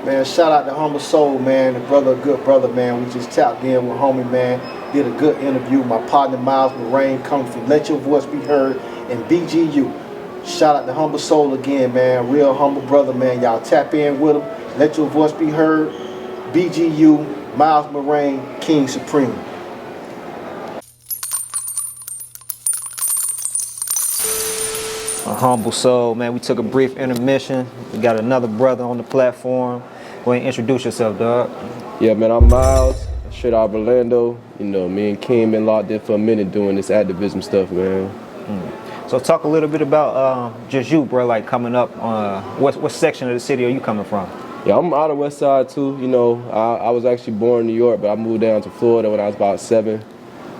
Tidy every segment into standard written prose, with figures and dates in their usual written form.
Man, shout out to AHumbleSoul, man, the brother, good brother, man. We just tapped in with homie, man. Did a good interview. My partner, Mulrain, coming from Let Your Voice Be Heard and BGU. Shout out to AHumbleSoul again, man. Real humble brother, man. Y'all tap in with him. Let Your Voice Be Heard. BGU, Mulrain, King Supreme. AHumbleSoul, man. We took a brief intermission. We got another brother on the platform. Go ahead and introduce yourself, dog. Yeah, man, I'm Miles, straight out of Orlando. You know, me and King been locked in for a minute doing this activism stuff, man. So talk a little bit about just you, bro, like coming up. What section of the city are you coming from? Yeah, I'm out of West Side, too. You know, I was actually born in New York, but I moved down to Florida when I was about 7.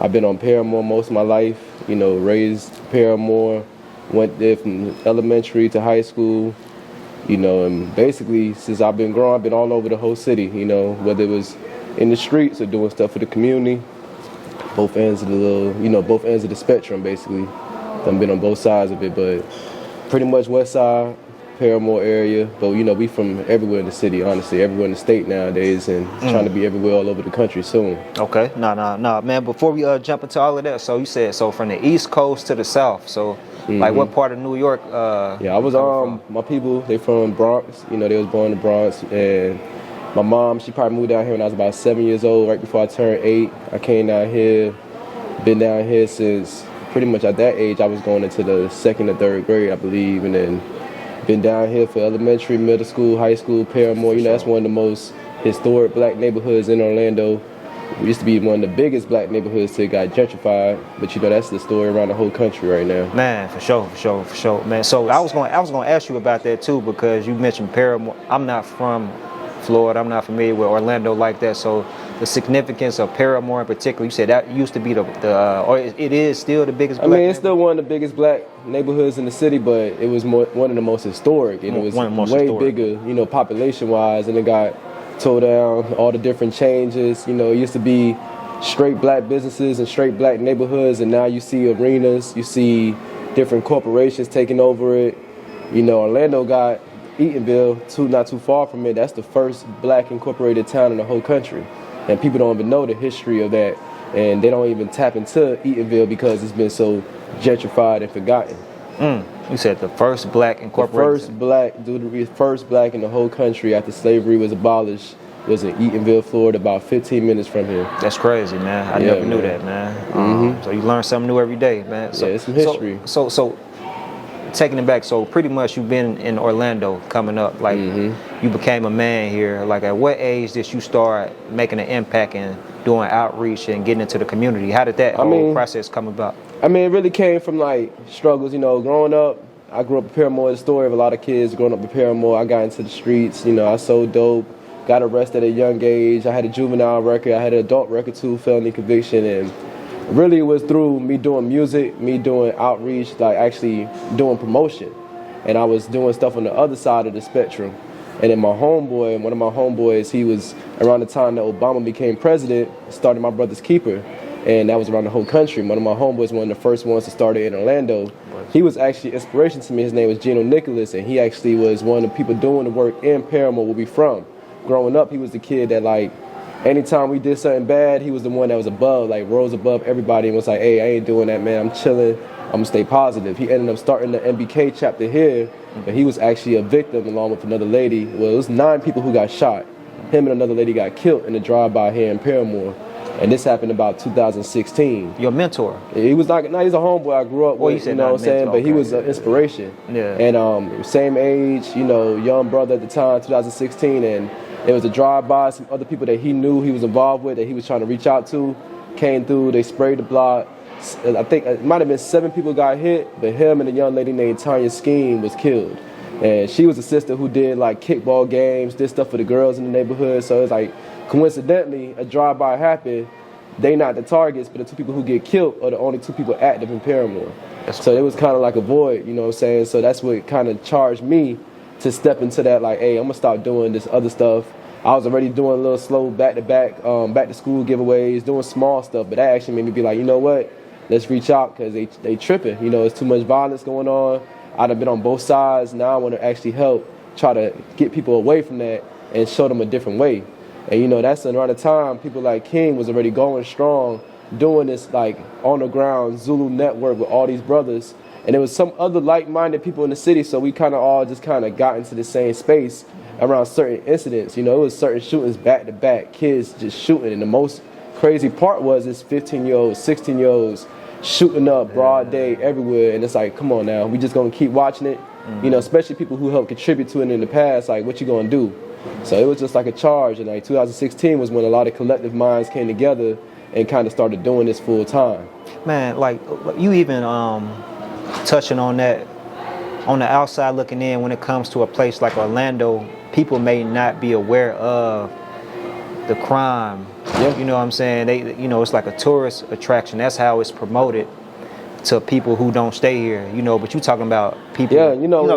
I've been on Parramore most of my life, you know, raised Parramore, went there from elementary to high school, you know, and basically since I've been growing, I've been all over the whole city, you know, whether it was in the streets or doing stuff for the community, both ends of the spectrum, basically. I've been on both sides of it, but pretty much West Side, Parramore area, but you know, we from everywhere in the city, honestly, everywhere in the state nowadays, and trying to be everywhere all over the country soon. Okay, nah, man, before we jump into all of that, so you said, so from the East Coast to the South, so like what part of New York? Yeah, I was, my people, they from Bronx, you know, they was born in the Bronx, and my mom, she probably moved down here when I was about 7 years old, right before I turned 8. I came down here, been down here since pretty much at that age. I was going into the 2nd or 3rd grade, I believe, and then been down here for elementary, middle school, high school, Parramore. You know, that's one of the most historic black neighborhoods in Orlando. We used to be one of the biggest black neighborhoods till it got gentrified, but you know, that's the story around the whole country right now. Man, for sure, man. So I was going to ask you about that too, because you mentioned Parramore. I'm not from Florida. I'm not familiar with Orlando like that. So the significance of Parramore in particular, you said that used to be or it is still the biggest black it's still one of the biggest black neighborhoods in the city, but it was one of the most historic, and it was way bigger, you know, population-wise, and it got tore down, all the different changes. You know, it used to be straight black businesses and straight black neighborhoods, and now you see arenas, you see different corporations taking over it. You know, Orlando got Eatonville, not too far from it. That's the first black incorporated town in the whole country. And people don't even know the history of that. And they don't even tap into Eatonville because it's been so gentrified and forgotten. You said the first black incorporated. The first black in the whole country after slavery was abolished was in Eatonville, Florida, about 15 minutes from here. That's crazy, man. I never knew that, man. So you learn something new every day, man. So, yeah, it's some history. So taking it back, so pretty much you've been in Orlando coming up, like you became a man here. Like at what age did you start making an impact and doing outreach and getting into the community? How did that whole process come about? I mean, it really came from like struggles, you know, growing up. I grew up in Parramore, the story of a lot of kids growing up in Parramore. I got into the streets, you know, I sold dope, got arrested at a young age. I had a juvenile record, I had an adult record too, felony conviction, and really it was through me doing music, me doing outreach, like actually doing promotion. And I was doing stuff on the other side of the spectrum. And then one of my homeboys, he was around the time that Obama became president, started My Brother's Keeper. And that was around the whole country. One of my homeboys, one of the first ones to start it in Orlando. He was actually inspiration to me. His name was Gino Nicholas, and he actually was one of the people doing the work in Parramore where we from. Growing up, he was the kid that like, anytime we did something bad, he was the one that was above, like rose above everybody and was like, hey, I ain't doing that, man. I'm chilling. I'm going to stay positive. He ended up starting the MBK chapter here, but he was actually a victim along with another lady. Well, it was 9 people who got shot. Him and another lady got killed in a drive-by here in Parramore. And this happened about 2016. Your mentor? He was like, he's a homeboy I grew up with, you know what I'm saying? But he was an inspiration. Yeah. And same age, you know, young brother at the time, 2016, and there was a drive-by, some other people that he knew he was involved with, that he was trying to reach out to, came through, they sprayed the block. I think it might have been 7 people got hit, but him and a young lady named Tanya Skeen was killed. And she was a sister who did like kickball games, did stuff for the girls in the neighborhood. So it's like, coincidentally, a drive-by happened. They not the targets, but the 2 people who get killed are the only 2 people active in Parramore. So it was kind of like a void, you know what I'm saying? So that's what kind of charged me to step into that, like, hey, I'm going to start doing this other stuff. I was already doing a little slow back-to-back, back-to-school giveaways, doing small stuff, but that actually made me be like, you know what? Let's reach out because they tripping. You know, it's too much violence going on. I've been on both sides. Now I want to actually help try to get people away from that and show them a different way. And, you know, that's around the time people like King was already going strong, doing this, like, on the ground Zulu network with all these brothers. And there was some other like-minded people in the city, so we kind of all just kind of got into the same space around certain incidents. You know, it was certain shootings back-to-back, kids just shooting. And the most crazy part was this 15-year-olds, 16-year-olds shooting up broad day everywhere. And it's like, come on now, we just going to keep watching it. You know, especially people who helped contribute to it in the past, like, what you going to do? So it was just like a charge. And like 2016 was when a lot of collective minds came together and kind of started doing this full time. Man, like, you even touching on that, on the outside looking in, when it comes to a place like Orlando, people may not be aware of the crime. Yeah. You know what I'm saying? They, you know, it's like a tourist attraction. That's how it's promoted to people who don't stay here, you know. But you talking about people,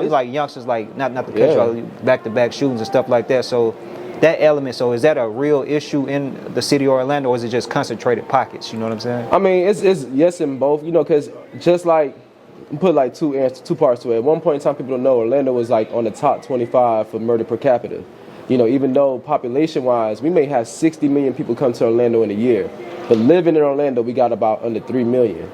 like youngsters, like not the country, back-to-back shootings and stuff like that. So that element, so is that a real issue in the city of Orlando, or is it just concentrated pockets? You know what I'm saying? I mean, it's yes and both, you know, because just like, put like two parts to it. At one point in time, people don't know Orlando was like on the top 25 for murder per capita. You know, even though population-wise, we may have 60 million people come to Orlando in a year, but living in Orlando, we got about under 3 million.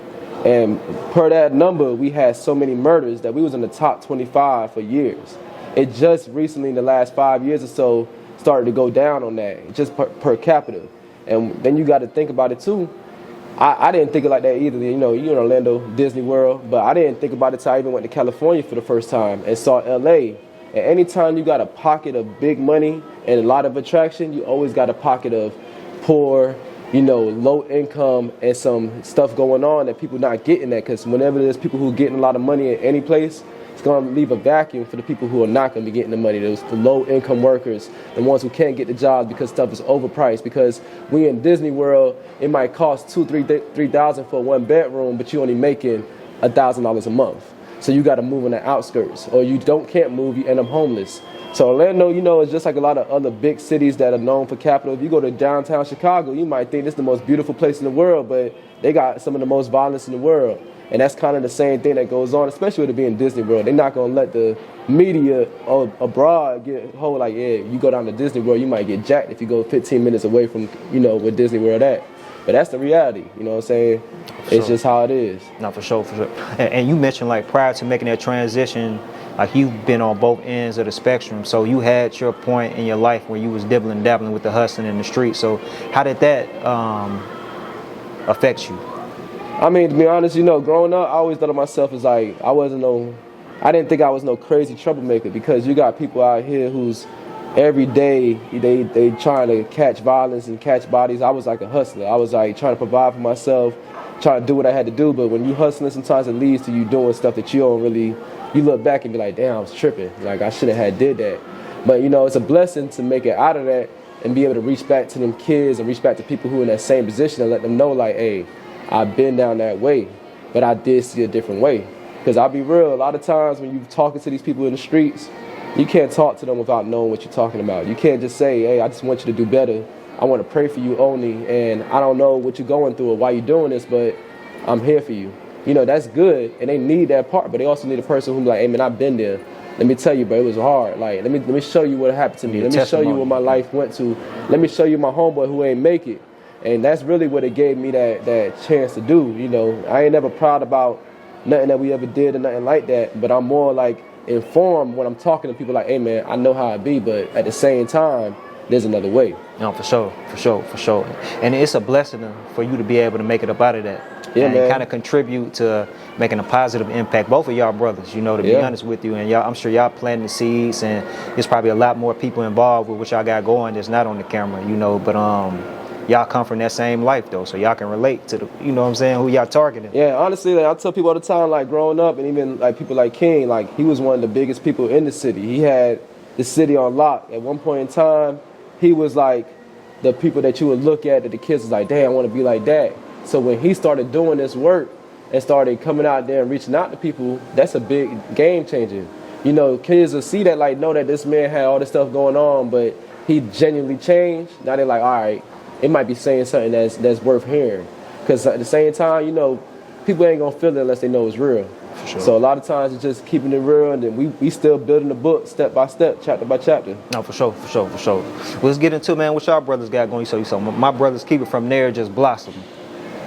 And per that number, we had so many murders that we was in the top 25 for years. It just recently, in the last 5 years or so, started to go down on that, just per capita. And then you got to think about it too. I didn't think it like that either. You know, you're in Orlando, Disney World, but I didn't think about it till I even went to California for the first time and saw LA. And anytime you got a pocket of big money and a lot of attraction, you always got a pocket of poor, you know, low income and some stuff going on that people not getting that. Because whenever there's people who are getting a lot of money in any place, it's going to leave a vacuum for the people who are not going to be getting the money. Those the low income workers, the ones who can't get the jobs because stuff is overpriced. Because we in Disney World, it might cost $2,000-3,000 for a 1-bedroom, but you only making $1,000 a month. So you got to move in the outskirts, or you can't move, you end up homeless. So Orlando, you know, is just like a lot of other big cities that are known for capital. If you go to downtown Chicago, you might think it's the most beautiful place in the world, but they got some of the most violence in the world. And that's kind of the same thing that goes on, especially with it being Disney World. They're not going to let the media abroad get hold like, yeah, you go down to Disney World, you might get jacked if you go 15 minutes away from, you know, where Disney World at. But that's the reality, you know what I'm saying? It's just how it is. No, for sure. And you mentioned, like, prior to making that transition, like, you've been on both ends of the spectrum. So you had your point in your life where you was dabbling with the hustling in the street. So how did that affect you? I mean, to be honest, you know, growing up, I always thought of myself as like, I didn't think I was no crazy troublemaker, because you got people out here who's every day they trying to catch violence and catch bodies. I was like a hustler. I was like trying to provide for myself, trying to do what I had to do. But when you hustling, sometimes it leads to you doing stuff that you don't really, you look back and be like, damn, I was tripping. Like, I should have had did that. But, you know, it's a blessing to make it out of that and be able to reach back to them kids and reach back to people who are in that same position and let them know, like, hey, I've been down that way, but I did see a different way. Because I'll be real, a lot of times when you're talking to these people in the streets, you can't talk to them without knowing what you're talking about. You can't just say, hey, I just want you to do better. I want to pray for you only, and I don't know what you're going through or why you're doing this, but I'm here for you. You know, that's good, and they need that part, but they also need a person who's like, hey, man, I've been there. Let me tell you, bro, it was hard. Like, let me show you what happened to me. Let me show you what my life went to. Let me show you my homeboy who ain't make it. And that's really what it gave me that chance to do. You know, I ain't never proud about nothing that we ever did or nothing like that, but I'm more like informed when I'm talking to people like, hey, man, I know how it be, but at the same time, there's another way. No, for sure. And it's a blessing for you to be able to make it up out of that. Yeah, and kind of contribute to making a positive impact. Both of y'all brothers, you know, to be honest with you. And y'all, I'm sure y'all planting the seeds, and there's probably a lot more people involved with what y'all got going that's not on the camera, you know, but y'all come from that same life, though, so y'all can relate to the, you know what I'm saying, who y'all targeting. Yeah, honestly, like, I tell people all the time, like, growing up, and even, like, people like King, like, he was one of the biggest people in the city. He had the city on lock. At one point in time, he was, like, the people that you would look at that the kids was like, damn, I want to be like that. So when he started doing this work and started coming out there and reaching out to people, that's a big game changer. You know, kids will see that, like, know that this man had all this stuff going on, but he genuinely changed. Now they're like, all right, it might be saying something that's worth hearing. Because at the same time, you know, people ain't going to feel it unless they know it's real. For sure. So a lot of times it's just keeping it real, and then we still building the book step by step, chapter by chapter. No, for sure. Well, let's get into, man, what y'all brothers got going. So my brothers keep it from there, just blossom.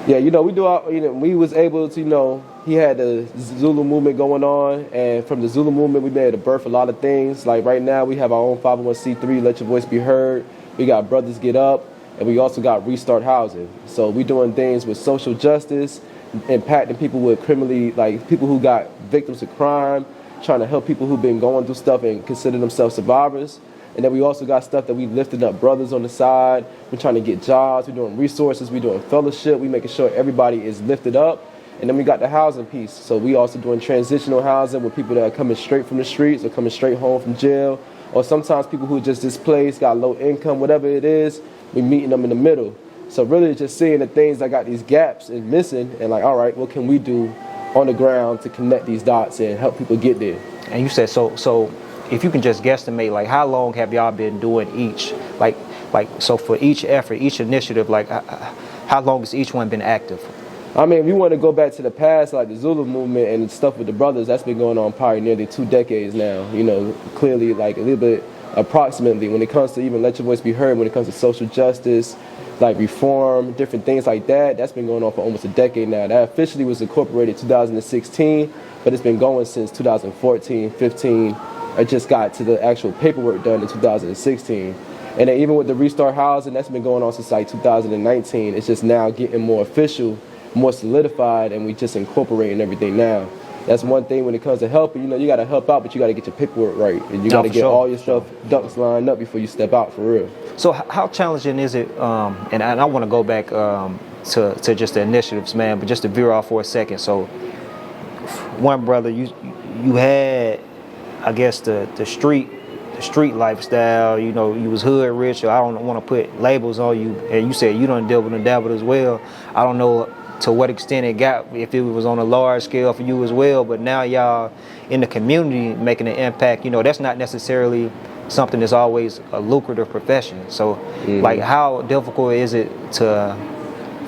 Yeah, we do we was able to, he had the Zulu movement going on, and from the Zulu movement, we made a birth a lot of things. Like right now, we have our own 501c3, Let Your Voice Be Heard. We got Brothers Get Up, and we also got Restart Housing. So we doing things with social justice, impacting people with criminally, like people who got victims of crime, trying to help people who've been going through stuff and consider themselves survivors. And then we also got stuff that we lifted up brothers on the side. We're trying to get jobs. We're doing resources. We're doing fellowship. We're making sure everybody is lifted up. And then we got the housing piece. So we also doing transitional housing with people that are coming straight from the streets or coming straight home from jail. Or sometimes people who are just displaced, got low income, whatever it is, we meeting them in the middle. So really just seeing the things that got these gaps and missing and like, all right, what can we do on the ground to connect these dots and help people get there? And you said, so if you can just guesstimate, like how long have y'all been doing each? So for each effort, each initiative, like how long has each one been active? I mean, we want to go back to the past, like the Zulu movement and stuff with the brothers. That's been going on probably nearly 2 decades now. Clearly, like a little bit approximately when it comes to even Let Your Voice Be Heard, when it comes to social justice, like reform, different things like that. That's been going on for almost a decade now. That officially was incorporated 2016, but it's been going since 2014, 15. I just got to the actual paperwork done in 2016. And then even with the Restart Housing, that's been going on since like 2019. It's just now getting more official, more solidified, and we just incorporating everything now. That's one thing when it comes to helping. You got to help out, but you got to get your paperwork right. And you got to get all your stuff, ducks lined up before you step out for real. So how challenging is it, and I want to go back to just the initiatives, man, but just to veer off for a second. So one brother, you had, I guess, the street lifestyle, you was hood rich, or I don't want to put labels on you, and you said you don't deal with the devil as well. I don't know to what extent it got, if it was on a large scale for you as well, but now y'all in the community making an impact, that's not necessarily something that's always a lucrative profession. So like how difficult is it to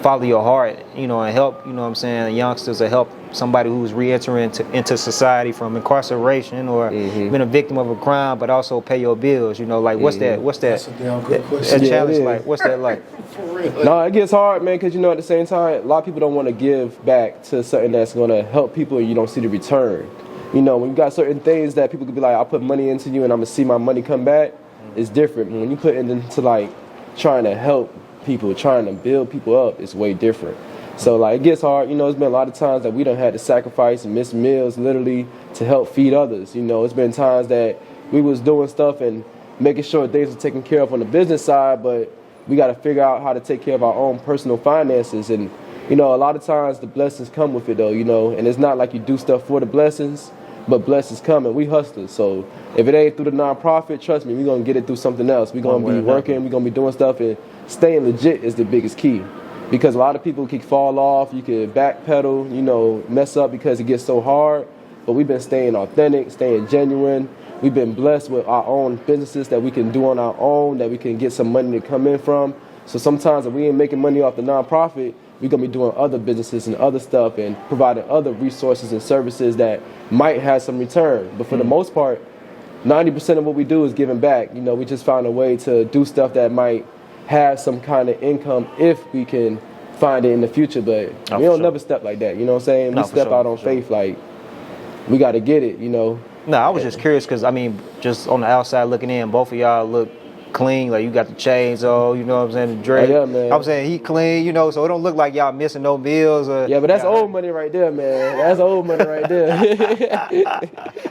follow your heart, and help, youngsters, or help somebody who's re-entering into society from incarceration or been a victim of a crime, but also pay your bills, what's that? That's a damn good question. That challenge like? What's that like? For real. No, it gets hard, man, because at the same time, a lot of people don't want to give back to something that's going to help people and you don't see the return. When you got certain things that people could be like, I'll put money into you and I'm going to see my money come back, it's different. When you put it into like trying to help people, trying to build people up, it's way different. So like it gets hard. It's been a lot of times that we done had to sacrifice and miss meals literally to help feed others. It's been times that we was doing stuff and making sure things were taken care of on the business side, but we got to figure out how to take care of our own personal finances. And a lot of times the blessings come with it though, and it's not like you do stuff for the blessings, but blessings come, and we hustlers. So if it ain't through the nonprofit, trust me, we're going to get it through something else. We're going to be working, we're going to be doing stuff, and staying legit is the biggest key. Because a lot of people can fall off, you can backpedal, mess up because it gets so hard. But we've been staying authentic, staying genuine. We've been blessed with our own businesses that we can do on our own, that we can get some money to come in from. So sometimes if we ain't making money off the nonprofit, we're going to be doing other businesses and other stuff and providing other resources and services that might have some return. But for the most part, 90% of what we do is giving back. We just found a way to do stuff that might have some kind of income if we can find it in the future, but we don't never step like that, we step out on faith, like we got to get it. No, I was just curious because just on the outside looking in, both of y'all look clean, like you got the chains on, the dread. Yeah, man. I'm saying he clean, so it don't look like y'all missing no meals. Yeah, but that's old money right there, man. That's old money right there.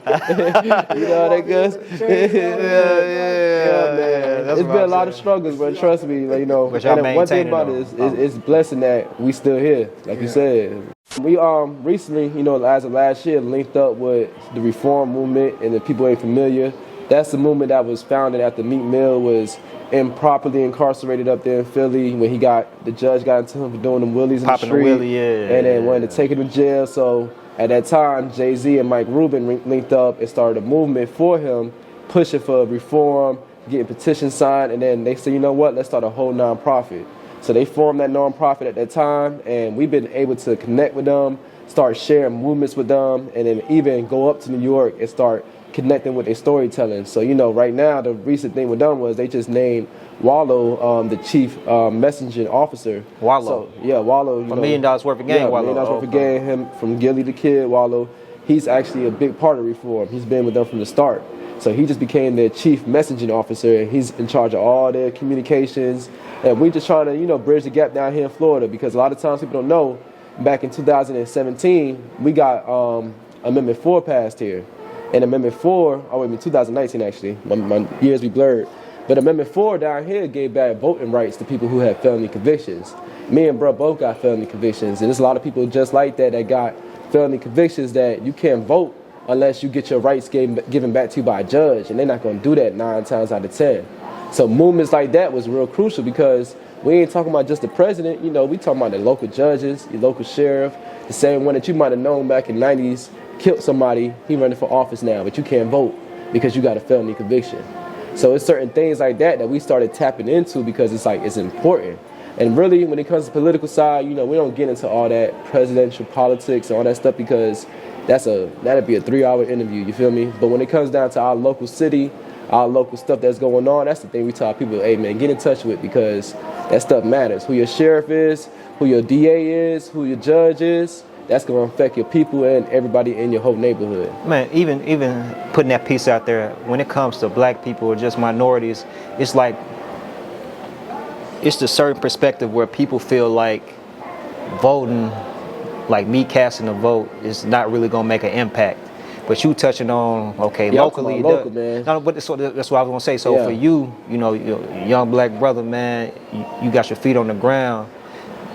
That good? Yeah, man. It's been a lot of struggles, but trust me, But and one thing about it is it's blessing that we still here, like you said. We recently, as of last year, linked up with the reform movement, and if people ain't familiar, that's the movement that was founded after Meek Mill was improperly incarcerated up there in Philly when the judge got into him for doing them willies in the street. And then wanted to take him to jail. So at that time, Jay-Z and Mike Rubin linked up and started a movement for him, pushing for reform, getting petitions signed. And then they said, let's start a whole nonprofit. So they formed that nonprofit at that time, and we've been able to connect with them, start sharing movements with them, and then even go up to New York and start connecting with their storytelling. So, you know, right now, the recent thing with them was they just named Wallow the chief messaging officer. Wallow? So, yeah, Wallow. $1 million worth of game, yeah, Wallow. $1 million worth of game, him from Gilly the Kid, Wallow. He's actually a big part of reform. He's been with them from the start. So he just became their chief messaging officer, and he's in charge of all their communications. And we're just trying to, you know, bridge the gap down here in Florida, because a lot of times people don't know, back in 2017, we got Amendment 4 passed here. And Amendment 4, 2019 actually, my years be blurred. But Amendment 4 down here gave back voting rights to people who had felony convictions. Me and bro both got felony convictions, and there's a lot of people just like that got felony convictions that you can't vote unless you get your rights given back to you by a judge, and they're not going to do that 9 times out of 10. So movements like that was real crucial, because we ain't talking about just the president, you know, we talking about the local judges, your local sheriff, the same one that you might have known back in the 90s, killed somebody, he running for office now, but you can't vote because you got a felony conviction. So it's certain things like that we started tapping into, because it's like, it's important. And really, when it comes to the political side, you know, we don't get into all that presidential politics and all that stuff, because that'd be a 3-hour interview, you feel me? But when it comes down to our local city, our local stuff that's going on, that's the thing we tell people, hey man, get in touch with, because that stuff matters. Who your sheriff is, who your DA is, who your judge is, that's going to affect your people and everybody in your whole neighborhood. Man, even putting that piece out there, when it comes to black people or just minorities, it's like, it's the certain perspective where people feel like voting, like me casting a vote, is not really going to make an impact. But you touching on, okay, yeah, locally. Local, man. No, but that's what I was going to say. So yeah. For you, you know, you're a young black brother, man, you got your feet on the ground.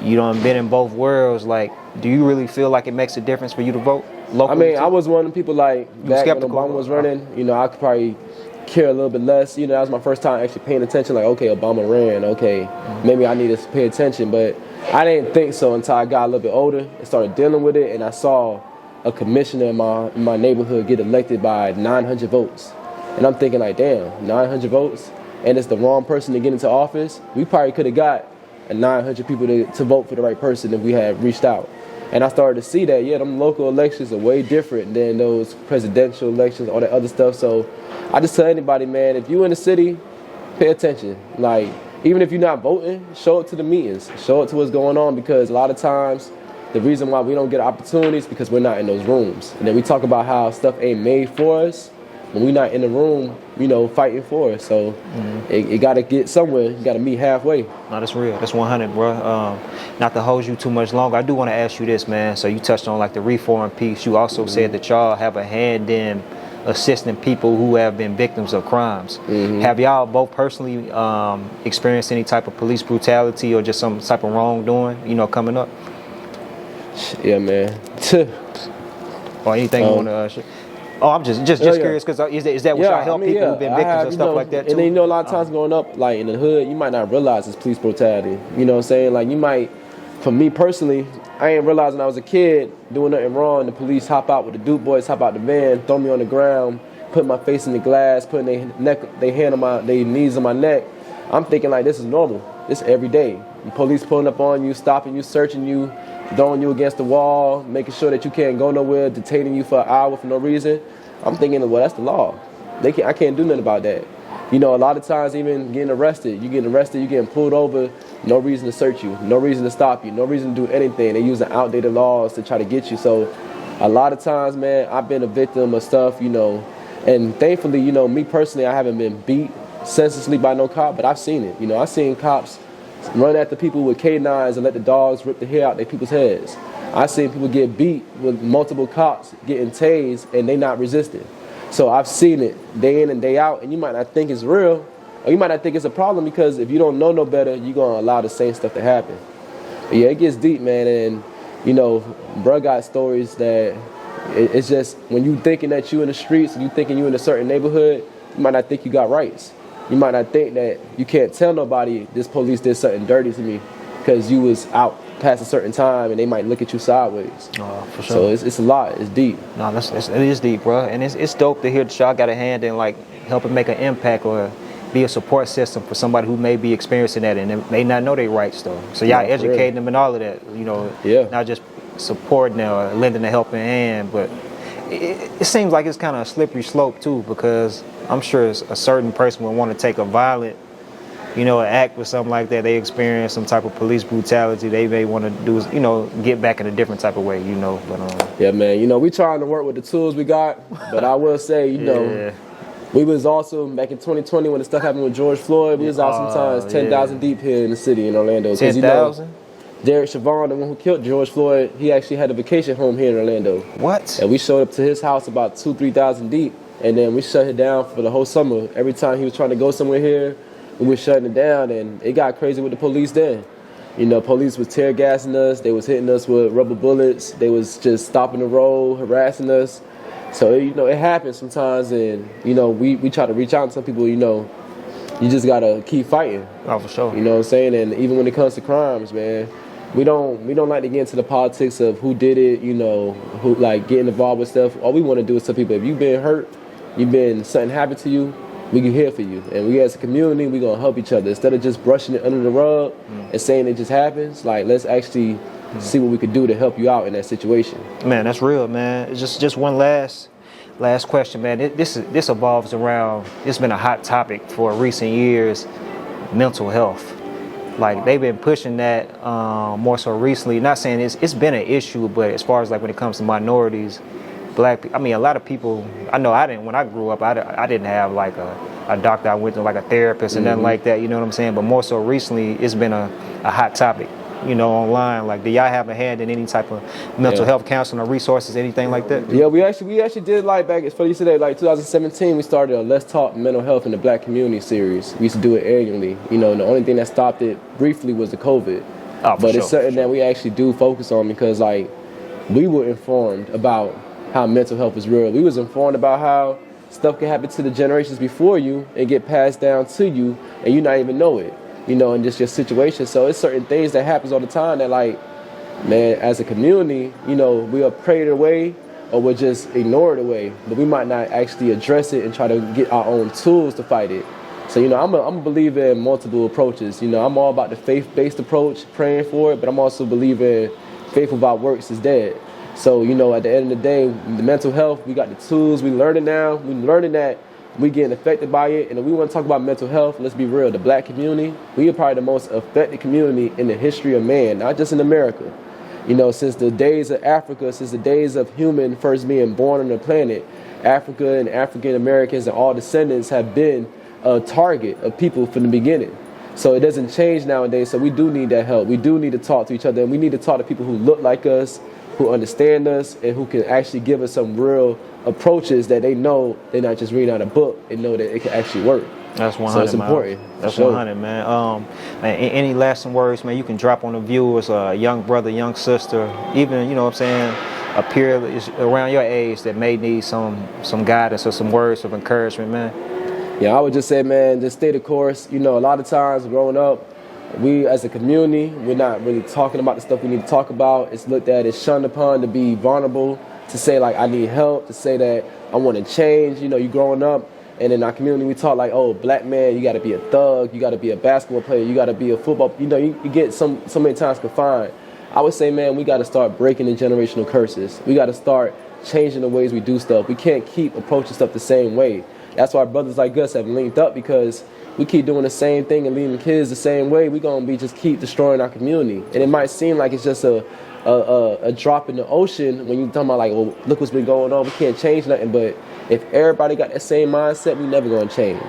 You done been in both worlds. Like, do you really feel like it makes a difference for you to vote locally? I mean, I was one of the people, like, back when Obama was running, you know, I could probably care a little bit less. You know, that was my first time actually paying attention. Like, okay, Obama ran. Okay, maybe I need to pay attention. But I didn't think so until I got a little bit older and started dealing with it, and I saw a commissioner in my neighborhood get elected by 900 votes. And I'm thinking, like, damn, 900 votes? And it's the wrong person to get into office? We probably could have got 900 people to vote for the right person if we had reached out. And I started to see that, yeah, them local elections are way different than those presidential elections, all that other stuff. So I just tell anybody, man, if you in the city, pay attention. Like, even if you're not voting, show up to the meetings, show up to what's going on, because a lot of times the reason why we don't get opportunities is because we're not in those rooms. And then we talk about how stuff ain't made for us when we're not in the room, you know, fighting for us. So it got to get somewhere. You got to meet halfway. No, that's real. That's 100, bro. Not to hold you too much longer, I do want to ask you this, man. So you touched on like the reform piece. You also said that y'all have a hand in assisting people who have been victims of crimes. Have y'all both personally experienced any type of police brutality or just some type of wrongdoing, you know, coming up? Yeah, man. Or anything you want to... Oh, I'm just curious, because is that what y'all help people who've been victims of stuff like that too? And then, you know, a lot of times growing up, like in the hood, you might not realize it's police brutality. You know what I'm saying? Like, you might, for me personally, I ain't realize when I was a kid doing nothing wrong, the police hop out with the Duke boys, hop out the van, throw me on the ground, put my face in the glass, putting their knees on my neck. I'm thinking like, this is normal. This is every day. The police pulling up on you, stopping you, searching you, throwing you against the wall, making sure that you can't go nowhere, detaining you for an hour for no reason. I'm thinking, well, that's the law. I can't do nothing about that. You know, a lot of times even getting arrested, you getting pulled over, no reason to search you, no reason to stop you, no reason to do anything. They using outdated laws to try to get you. So a lot of times, man, I've been a victim of stuff, you know, and thankfully, you know, me personally, I haven't been beat senselessly by no cop, but I've seen it. You know, I've seen cops run after people with K9s and let the dogs rip the hair out their people's heads. I've seen people get beat with multiple cops getting tased and they not resisting. So I've seen it day in and day out, and you might not think it's real, or you might not think it's a problem, because if you don't know no better, you're going to allow the same stuff to happen. But yeah, it gets deep, man, and, you know, bro got stories that it's just, when you thinking that you in the streets and you thinking you in a certain neighborhood, you might not think you got rights. You might not think that you can't tell nobody this police did something dirty to me because you was out past a certain time and they might look at you sideways. Oh, for sure. So it's a lot. It's deep. No, it is deep, bro. And it's dope to hear that y'all got a hand in like helping make an impact or, be a support system for somebody who may be experiencing that and they may not know their rights though. So y'all Yeah, for real. educating them and all of that, you know, Yeah. not just supporting them or lending a helping hand, but it seems like it's kind of a slippery slope too, because I'm sure a certain person would want to take a violent, you know, act with something like that. They experience some type of police brutality. They may want to do, you know, get back in a different type of way, you know. But Yeah, man. You know, we trying to work with the tools we got, but I will say, you know, we was also back in 2020 when the stuff happened with George Floyd. We was out sometimes 10,000 deep here in the city in Orlando. 10,000. Derek Chauvin, the one who killed George Floyd, he actually had a vacation home here in Orlando. What? And we showed up to his house about 2,000-3,000 deep, and then we shut it down for the whole summer. Every time he was trying to go somewhere here, we were shutting it down, and it got crazy with the police then. You know, police was tear gassing us. They was hitting us with rubber bullets. They was just stopping the road, harassing us. So, you know, it happens sometimes, and, you know, we try to reach out to some people, you know, you just got to keep fighting. Oh, for sure. You know what I'm saying? And even when it comes to crimes, man, we don't like to get into the politics of who did it, you know, who like getting involved with stuff. All we want to do is tell people, if you've been hurt, something happened to you, we can here for you. And we as a community, we gonna help each other. Instead of just brushing it under the rug and saying it just happens, like let's actually see what we could do to help you out in that situation. Man, that's real, man. It's just one last question, man. This evolves around, it's been a hot topic for recent years, mental health. Like they've been pushing that more so recently. Not saying it's been an issue, but as far as like when it comes to minorities, black people, I mean, a lot of people, I know I didn't, when I grew up, I didn't have like a doctor I went to, like a therapist and nothing like that, you know what I'm saying? But more so recently, it's been a hot topic, you know, online. Like, do y'all have a hand in any type of mental health counseling or resources, anything like that? Yeah, we actually did, like, back, it's funny you say that, like 2017, we started a Let's Talk Mental Health in the Black Community series. We used to do it annually. You know, and the only thing that stopped it briefly was the COVID. Oh, but it's something that we actually do focus on because, like, we were informed about how mental health is real. We was informed about how stuff can happen to the generations before you and get passed down to you and you not even know it, you know, in just your situation. So it's certain things that happens all the time that, like, man, as a community, you know, we'll pray it away or we'll just ignore it away, but we might not actually address it and try to get our own tools to fight it. So, you know, I'm a believer in multiple approaches. You know, I'm all about the faith-based approach, praying for it, but I'm also believing faith without works is dead. So, you know, at the end of the day, the mental health, we got the tools, we learning now, we learning that we getting affected by it. And if we want to talk about mental health, let's be real, the black community, we are probably the most affected community in the history of man, not just in America. You know, since the days of Africa, since the days of human first being born on the planet, Africa and African Americans and all descendants have been a target of people from the beginning. So it doesn't change nowadays. So we do need that help. We do need to talk to each other, and we need to talk to people who look like us, who understand us, and who can actually give us some real approaches that they know they're not just reading out a book. They know that it can actually work. That's 100. So it's important. That's 100, man. Any lasting words, man, you can drop on the viewers, a young brother, young sister, even, you know what I'm saying, a peer around your age that may need some guidance or some words of encouragement, man. Yeah, I would just say, man, just stay the course. You know, a lot of times growing up, we as a community, we're not really talking about the stuff we need to talk about. It's looked at, it's shunned upon to be vulnerable, to say, like, I need help, to say that I want to change. You know, you growing up, and in our community, we talk like, oh, black man, you got to be a thug, you got to be a basketball player, you got to be a football. You know, you get so many times confined. I would say, man, we got to start breaking the generational curses. We got to start changing the ways we do stuff. We can't keep approaching stuff the same way. That's why brothers like us have linked up, because we keep doing the same thing and leading kids the same way. We're going to be just keep destroying our community. And it might seem like it's just a drop in the ocean when you're talking about, like, well, look what's been going on. We can't change nothing. But if everybody got that same mindset, we never going to change.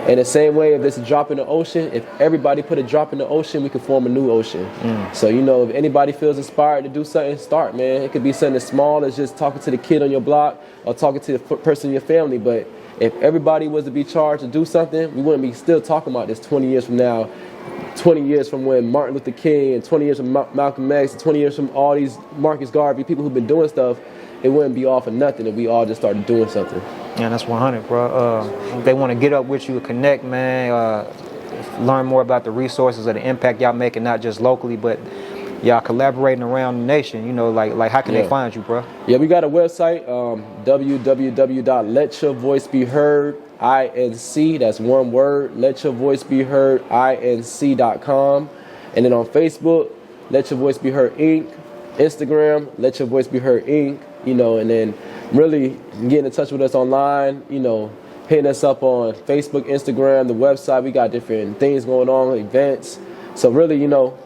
And the same way, if there's a drop in the ocean, if everybody put a drop in the ocean, we can form a new ocean. So, you know, if anybody feels inspired to do something, start, man. It could be something as small as just talking to the kid on your block or talking to the person in your family. But if everybody was to be charged to do something, we wouldn't be still talking about this 20 years from now, 20 years from when Martin Luther King, and 20 years from Malcolm X, and 20 years from all these Marcus Garvey, people who've been doing stuff. It wouldn't be all for nothing if we all just started doing something. Yeah, that's 100, bro. If they want to get up with you, connect, man, learn more about the resources or the impact y'all making, not just locally, but y'all collaborating around the nation. You know, like how can they find you, bro? Yeah, we got a website, www.letyourvoicebeheard, INC, that's one word, letyourvoicebeheard, INC.com. And then on Facebook, Let Your Voice Be Heard Inc., Instagram, Let Your Voice Be Heard Inc., you know, and then really getting in touch with us online, you know, hitting us up on Facebook, Instagram, the website. We got different things going on, events. So really, you know,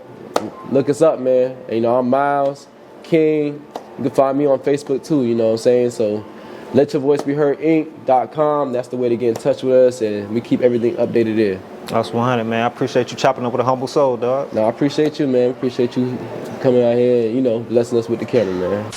look us up, man. And, you know, I'm Miles King. You can find me on Facebook too, you know what I'm saying? So Let Your Voice Be Heard Inc.com. That's the way to get in touch with us, and we keep everything updated there. That's 100, man. I appreciate you chopping up with a humble soul, dog. No, I appreciate you, man. Appreciate you coming out here and, you know, blessing us with the camera, man.